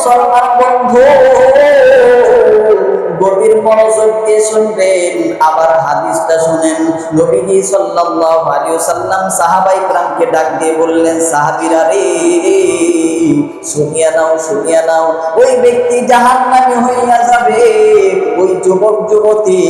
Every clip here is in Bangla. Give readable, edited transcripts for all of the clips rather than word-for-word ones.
মুসলমান বন্ধু গভীর মনোযোগ দিয়ে শুনবেন, আবার হাদিসটা শুনেন। নবীজি সাল্লাল্লাহু আলাইহি ওয়াসাল্লাম সাহাবায়ে কেরামকে ডাক দিয়ে বললেন, সাহাবীরা রে, শুনিয়া নাও, শুনিয়া নাও, ওই ব্যক্তি জাহান্নামী হইয়া যাবে, ওই যুবক যুবতী,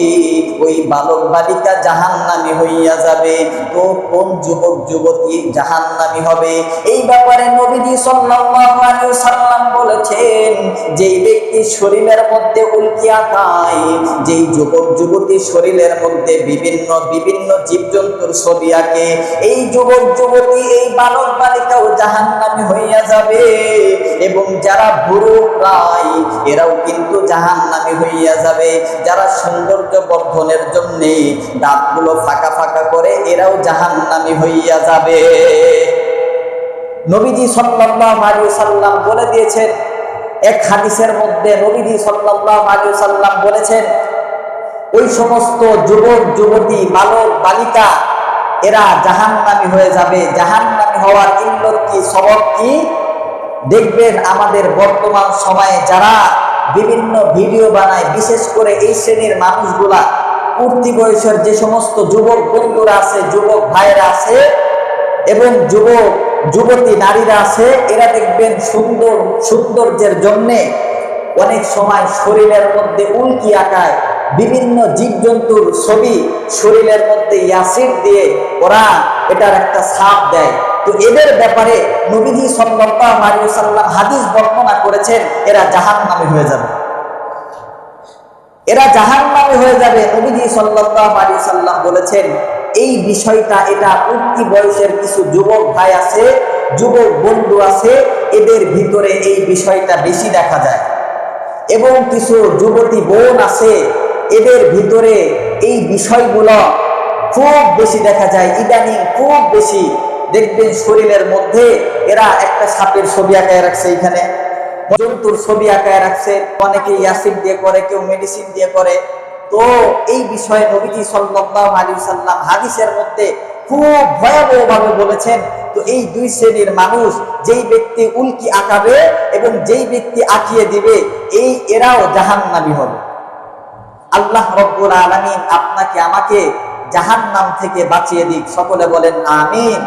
ওই বালক বালিকা জাহান্নামী হইয়া যাবে। তো কোন যুবক যুবতী জাহান্নামী হবে, এই ব্যাপারে নবীজি সাল্লাল্লাহু আলাইহি ওয়াসাল্লাম বলেছেন, যেই ব্যক্তি শরীরের মধ্যে উল্কি আঁকায়, যেই যুবক যুবতী শরীরের মধ্যে বিভিন্ন বিভিন্ন জীবজন্তুর ছবি আঁকে, এই যুবক যুবতী, এই বালক বালিকাও জাহান্নামী হইয়া যাবে। এবং যারা বুড়ো প্রায়, এরাও কিন্তু জাহান্নামী হইয়া যাবে। যারা সৌন্দর্য বর্ধনের জন্য দাঁতগুলো ফাঁকা ফাঁকা করে, এরাও জাহান্নামী হইয়া যাবে। নবীজি সাল্লাল্লাহু আলাইহি ওয়াসাল্লাম বলে দিয়েছেন, এক হাদিসের মধ্যে নবীজি সাল্লাল্লাহু আলাইহি ওয়াসাল্লাম বলেছেন, ওই সমস্ত যুবক যুবতী বালক বালিকা এরা জাহান্নামী হয়ে যাবে। জাহান্নামী হওয়ার ইল্লত কি, সবব কি? দেখবেন আমাদের বর্তমান সময়ে যারা বিভিন্ন ভিডিও বানায়, বিশেষ করে এই শ্রেণীর মানুষগুলা, পূর্তি বয়সের যে সমস্ত যুবক বন্ধুরা আছে, যুবক ভাইরা আছে এবং যুবক যুবতী নারীরা আছে, এরা দেখবেন সৌন্দর্যের জন্যে অনেক সময় শরীরের মধ্যে উল্কি আঁকায়, বিভিন্ন জীবজন্তুর ছবি শরীরের মধ্যে অ্যাসিড দিয়ে ওরা এটার একটা ছাপ দেয়। তো এদের ব্যাপারে নবীজি সাল্লাল্লাহু আলাইহি ওয়াসাল্লাম হাদিস বর্ণনা করেছেন, এরা জাহান্নামী হয়ে যাবে, এরা জাহান্নামী হয়ে যাবে। নবীজি সাল্লাল্লাহু আলাইহি ওয়াসাল্লাম বলেছেন, এই বিষয়টা, এটা উঠতি বয়সের কিছু যুবক ভাই আছে, যুবক বন্ধু আছে, এদের ভিতরে এই বিষয়টা বেশি দেখা যায়। এবং কিছু যুবতী বোন আছে, এদের ভিতরে এই বিষয়গুলো খুব বেশি দেখা যায়, ইদানিং খুব বেশি। দেখবেন শরীরের মধ্যে এরা একটা সাপের ছবি আঁকায় রাখছে, এখানে জন্তুর ছবি আঁকায় রাখছে, অনেকে অ্যাসিড দিয়ে করে, কেউ মেডিসিন দিয়ে করে। তো এই বিষয়ে নবীজি সাল্লাল্লাহু আলাইহি ওয়াসাল্লাম হাদিসের মধ্যে খুব ভয়াবহভাবে বলেছেন। তো এই দুই শ্রেণীর মানুষ, যেই ব্যক্তি উল্কি আঁকাবে এবং যেই ব্যক্তি আঁকিয়ে দিবে, এরাও জাহান্নামী হবে। আল্লাহ রাব্বুল আলামিন আপনাকে আমাকে জাহান্নাম থেকে বাঁচিয়ে দিক। সকলে বলেন আমিন।